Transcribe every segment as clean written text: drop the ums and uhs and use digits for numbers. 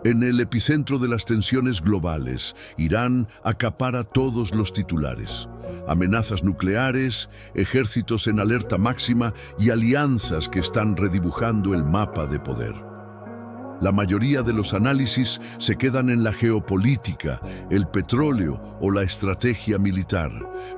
En el epicentro de las tensiones globales, Irán acapara todos los titulares. Amenazas nucleares, ejércitos en alerta máxima y alianzas que están redibujando el mapa de poder. La mayoría de los análisis se quedan en la geopolítica, el petróleo o la estrategia militar.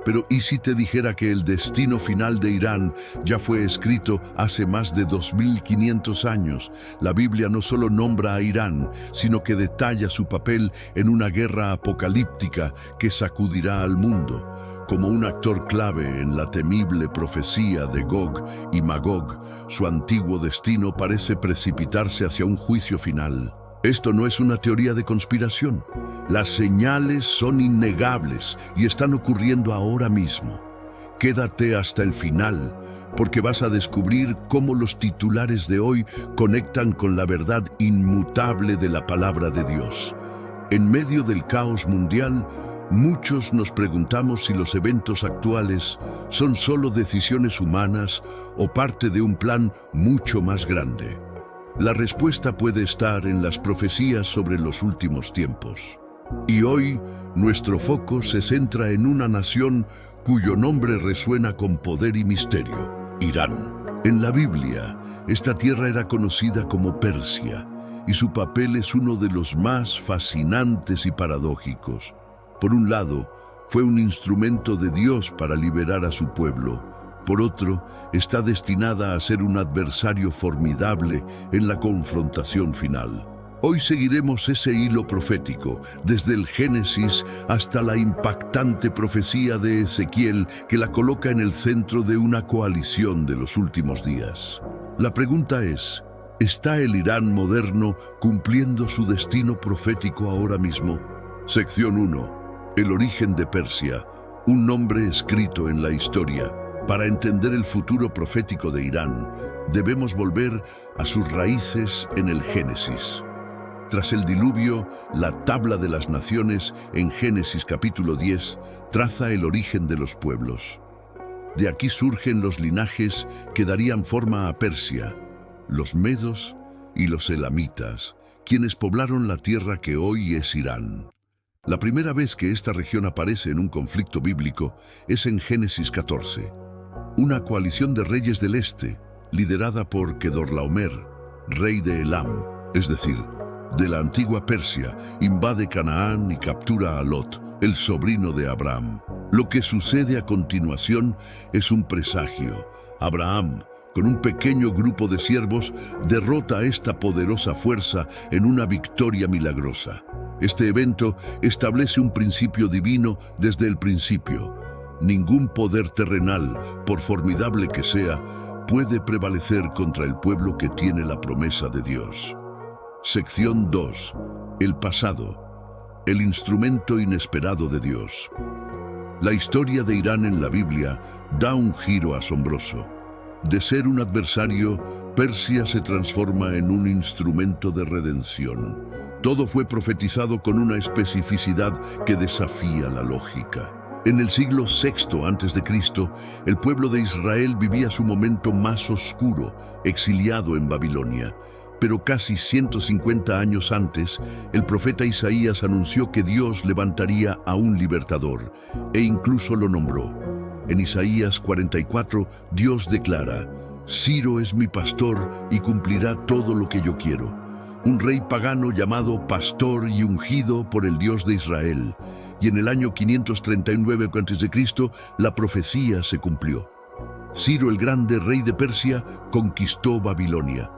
Pero ¿y si te dijera que el destino final de Irán ya fue escrito hace más de 2500 años? La Biblia no solo nombra a Irán, sino que detalla su papel en una guerra apocalíptica que sacudirá al mundo. Como un actor clave en la temible profecía de Gog y Magog, su antiguo destino parece precipitarse hacia un juicio final. Esto no es una teoría de conspiración. Las señales son innegables y están ocurriendo ahora mismo. Quédate hasta el final, porque vas a descubrir cómo los titulares de hoy conectan con la verdad inmutable de la palabra de Dios. En medio del caos mundial, muchos nos preguntamos si los eventos actuales son solo decisiones humanas o parte de un plan mucho más grande. La respuesta puede estar en las profecías sobre los últimos tiempos. Y hoy, nuestro foco se centra en una nación cuyo nombre resuena con poder y misterio: Irán. En la Biblia, esta tierra era conocida como Persia, y su papel es uno de los más fascinantes y paradójicos. Por un lado, fue un instrumento de Dios para liberar a su pueblo. Por otro, está destinada a ser un adversario formidable en la confrontación final. Hoy seguiremos ese hilo profético, desde el Génesis hasta la impactante profecía de Ezequiel, que la coloca en el centro de una coalición de los últimos días. La pregunta es: ¿está el Irán moderno cumpliendo su destino profético ahora mismo? Sección 1. El origen de Persia, un nombre escrito en la historia. Para entender el futuro profético de Irán, debemos volver a sus raíces en el Génesis. Tras el diluvio, la tabla de las naciones, en Génesis capítulo 10, traza el origen de los pueblos. De aquí surgen los linajes que darían forma a Persia, los medos y los elamitas, quienes poblaron la tierra que hoy es Irán. La primera vez que esta región aparece en un conflicto bíblico es en Génesis 14. Una coalición de reyes del este, liderada por Kedorlaomer, rey de Elam, es decir, de la antigua Persia, invade Canaán y captura a Lot, el sobrino de Abraham. Lo que sucede a continuación es un presagio. Abraham, con un pequeño grupo de siervos, derrota a esta poderosa fuerza en una victoria milagrosa. Este evento establece un principio divino desde el principio. Ningún poder terrenal, por formidable que sea, puede prevalecer contra el pueblo que tiene la promesa de Dios. Sección 2. El pasado. El instrumento inesperado de Dios. La historia de Irán en la Biblia da un giro asombroso. De ser un adversario, Persia se transforma en un instrumento de redención. Todo fue profetizado con una especificidad que desafía la lógica. En el siglo VI a.C., el pueblo de Israel vivía su momento más oscuro, exiliado en Babilonia. Pero casi 150 años antes, el profeta Isaías anunció que Dios levantaría a un libertador, e incluso lo nombró. En Isaías 44, Dios declara: «Ciro es mi pastor y cumplirá todo lo que yo quiero». Un rey pagano llamado pastor y ungido por el Dios de Israel. Y en el año 539 a.C., la profecía se cumplió. Ciro el Grande, rey de Persia, conquistó Babilonia.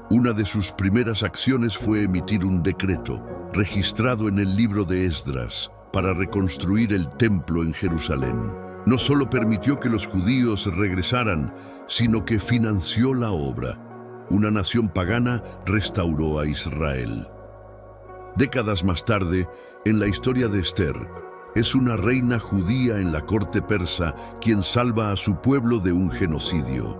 Una de sus primeras acciones fue emitir un decreto, registrado en el libro de Esdras, para reconstruir el templo en Jerusalén. No solo permitió que los judíos regresaran, sino que financió la obra. Una nación pagana restauró a Israel. Décadas más tarde, en la historia de Esther, es una reina judía en la corte persa quien salva a su pueblo de un genocidio.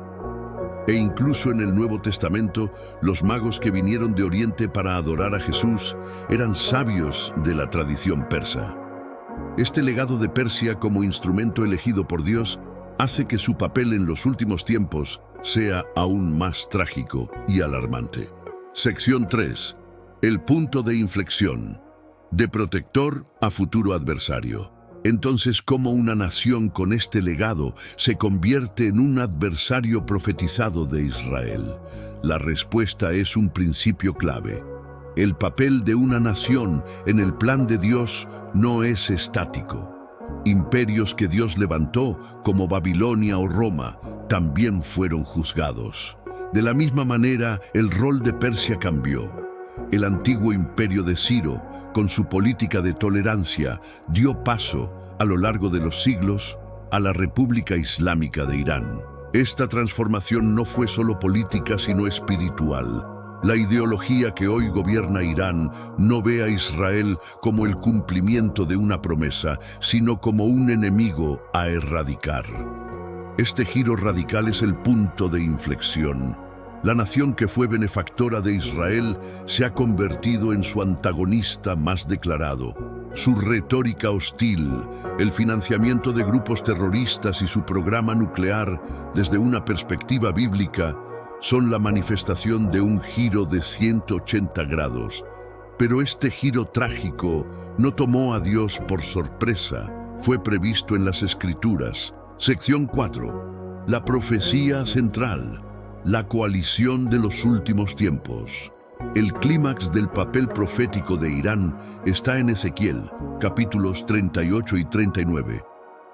E incluso en el Nuevo Testamento, los magos que vinieron de Oriente para adorar a Jesús eran sabios de la tradición persa. Este legado de Persia como instrumento elegido por Dios hace que su papel en los últimos tiempos sea aún más trágico y alarmante. Sección 3. El punto de inflexión. De protector a futuro adversario. Entonces, ¿cómo una nación con este legado se convierte en un adversario profetizado de Israel? La respuesta es un principio clave. El papel de una nación en el plan de Dios no es estático. Imperios que Dios levantó, como Babilonia o Roma, también fueron juzgados. De la misma manera, el rol de Persia cambió. El antiguo imperio de Ciro, con su política de tolerancia, dio paso, a lo largo de los siglos, a la República Islámica de Irán. Esta transformación no fue solo política, sino espiritual. La ideología que hoy gobierna Irán no ve a Israel como el cumplimiento de una promesa, sino como un enemigo a erradicar. Este giro radical es el punto de inflexión. La nación que fue benefactora de Israel se ha convertido en su antagonista más declarado. Su retórica hostil, el financiamiento de grupos terroristas y su programa nuclear desde una perspectiva bíblica son la manifestación de un giro de 180 grados. Pero este giro trágico no tomó a Dios por sorpresa, fue previsto en las Escrituras. Sección 4. La profecía central. La coalición de los últimos tiempos. El clímax del papel profético de Irán está en Ezequiel, capítulos 38 y 39.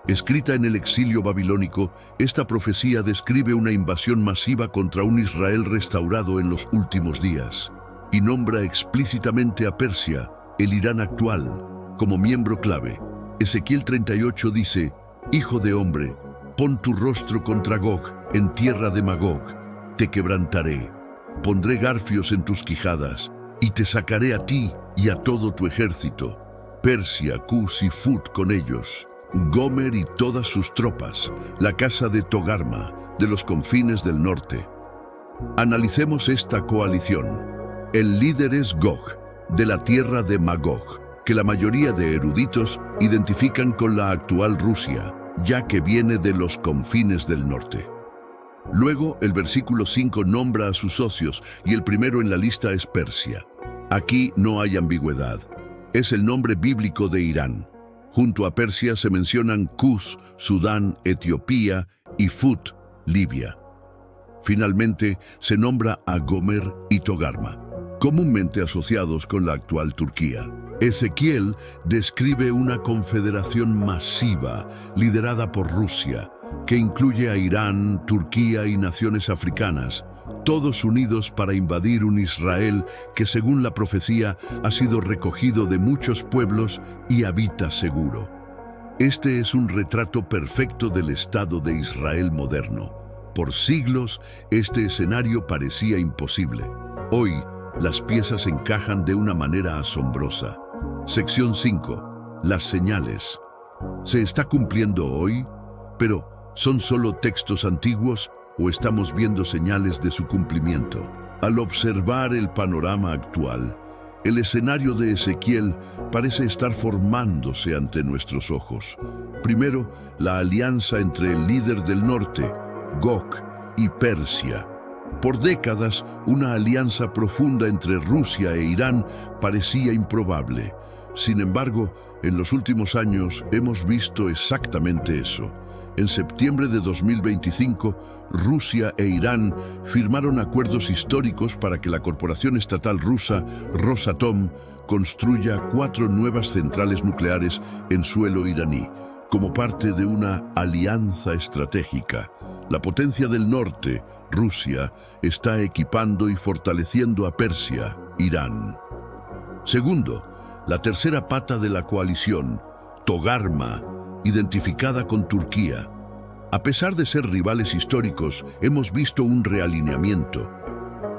Escrita en el exilio babilónico, esta profecía describe una invasión masiva contra un Israel restaurado en los últimos días, y nombra explícitamente a Persia, el Irán actual, como miembro clave. Ezequiel 38 dice: «Hijo de hombre, pon tu rostro contra Gog, en tierra de Magog. Te quebrantaré, pondré garfios en tus quijadas, y te sacaré a ti y a todo tu ejército, Persia, Cus y Fut con ellos, Gomer y todas sus tropas, la casa de Togarma, de los confines del norte». Analicemos esta coalición. El líder es Gog, de la tierra de Magog, que la mayoría de eruditos identifican con la actual Rusia, ya que viene de los confines del norte. Luego, el versículo 5 nombra a sus socios, y el primero en la lista es Persia. Aquí no hay ambigüedad. Es el nombre bíblico de Irán. Junto a Persia se mencionan Cus, Sudán, Etiopía y Fut, Libia. Finalmente, se nombra a Gomer y Togarma, comúnmente asociados con la actual Turquía. Ezequiel describe una confederación masiva liderada por Rusia, que incluye a Irán, Turquía y naciones africanas, todos unidos para invadir un Israel que, según la profecía, ha sido recogido de muchos pueblos y habita seguro. Este es un retrato perfecto del Estado de Israel moderno. Por siglos, este escenario parecía imposible. Hoy, las piezas encajan de una manera asombrosa. Sección 5. Las señales. ¿Se está cumpliendo hoy? Pero, ¿son solo textos antiguos o estamos viendo señales de su cumplimiento? Al observar el panorama actual, el escenario de Ezequiel parece estar formándose ante nuestros ojos. Primero, la alianza entre el líder del norte, Gog, y Persia. Por décadas, una alianza profunda entre Rusia e Irán parecía improbable. Sin embargo, en los últimos años hemos visto exactamente eso. En septiembre de 2025, Rusia e Irán firmaron acuerdos históricos para que la corporación estatal rusa Rosatom construya 4 nuevas centrales nucleares en suelo iraní, como parte de una alianza estratégica. La potencia del norte, Rusia, está equipando y fortaleciendo a Persia, Irán. Segundo, la tercera pata de la coalición, Togarma, identificada con Turquía. A pesar de ser rivales históricos, hemos visto un realineamiento.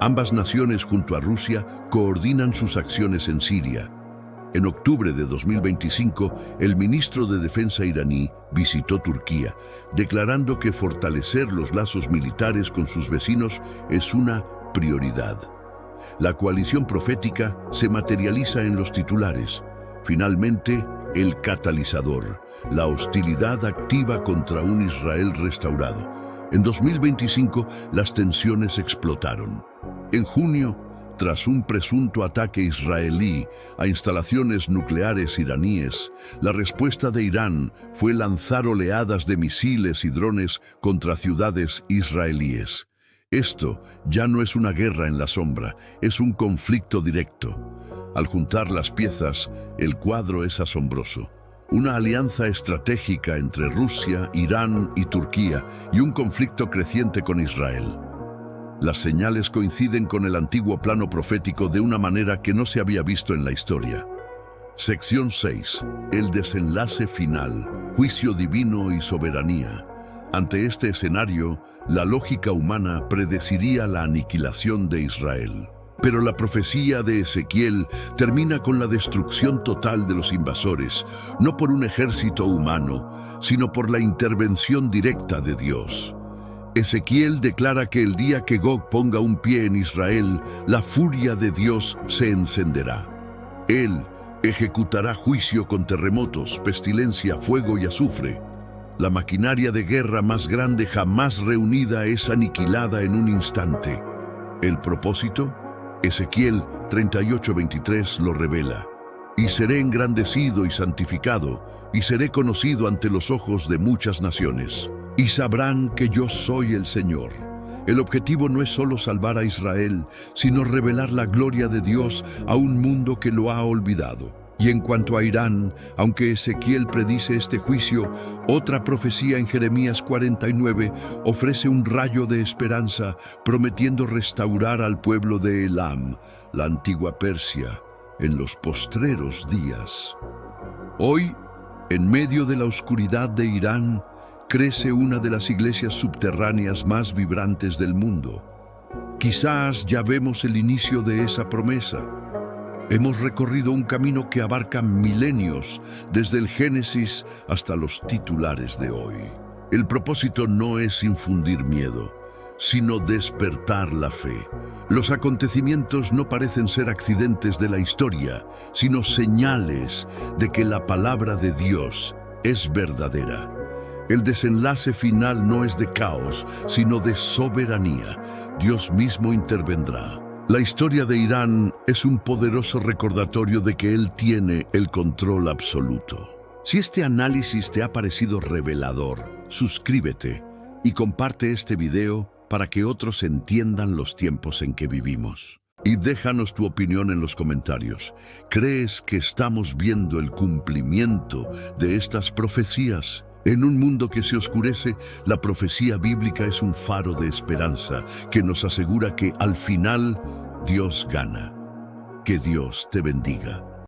Ambas naciones, junto a Rusia, coordinan sus acciones en Siria. En octubre de 2025, el ministro de Defensa iraní visitó Turquía, declarando que fortalecer los lazos militares con sus vecinos es una prioridad. La coalición profética se materializa en los titulares. Finalmente, el catalizador, la hostilidad activa contra un Israel restaurado. En 2025, las tensiones explotaron. En junio, Tras un presunto ataque israelí a instalaciones nucleares iraníes, la respuesta de Irán fue lanzar oleadas de misiles y drones contra ciudades israelíes. Esto ya no es una guerra en la sombra, es un conflicto directo. Al juntar las piezas, el cuadro es asombroso. Una alianza estratégica entre Rusia, Irán y Turquía y un conflicto creciente con Israel. Las señales coinciden con el antiguo plano profético de una manera que no se había visto en la historia. Sección 6. El desenlace final, juicio divino y soberanía. Ante este escenario, la lógica humana predeciría la aniquilación de Israel. Pero la profecía de Ezequiel termina con la destrucción total de los invasores, no por un ejército humano, sino por la intervención directa de Dios. Ezequiel declara que el día que Gog ponga un pie en Israel, la furia de Dios se encenderá. Él ejecutará juicio con terremotos, pestilencia, fuego y azufre. La maquinaria de guerra más grande jamás reunida es aniquilada en un instante. ¿El propósito? Ezequiel 38:23 lo revela. Y seré engrandecido y santificado, y seré conocido ante los ojos de muchas naciones. Y sabrán que yo soy el Señor. El objetivo no es solo salvar a Israel, sino revelar la gloria de Dios a un mundo que lo ha olvidado. Y en cuanto a Irán, aunque Ezequiel predice este juicio, otra profecía en Jeremías 49 ofrece un rayo de esperanza, prometiendo restaurar al pueblo de Elam, la antigua Persia, en los postreros días. Hoy, en medio de la oscuridad de Irán, crece una de las iglesias subterráneas más vibrantes del mundo. Quizás ya vemos el inicio de esa promesa. Hemos recorrido un camino que abarca milenios, desde el Génesis hasta los titulares de hoy. El propósito no es infundir miedo, sino despertar la fe. Los acontecimientos no parecen ser accidentes de la historia, sino señales de que la palabra de Dios es verdadera. El desenlace final no es de caos, sino de soberanía. Dios mismo intervendrá. La historia de Irán es un poderoso recordatorio de que Él tiene el control absoluto. Si este análisis te ha parecido revelador, suscríbete y comparte este video para que otros entiendan los tiempos en que vivimos. Y déjanos tu opinión en los comentarios. ¿Crees que estamos viendo el cumplimiento de estas profecías? En un mundo que se oscurece, la profecía bíblica es un faro de esperanza que nos asegura que al final Dios gana. Que Dios te bendiga.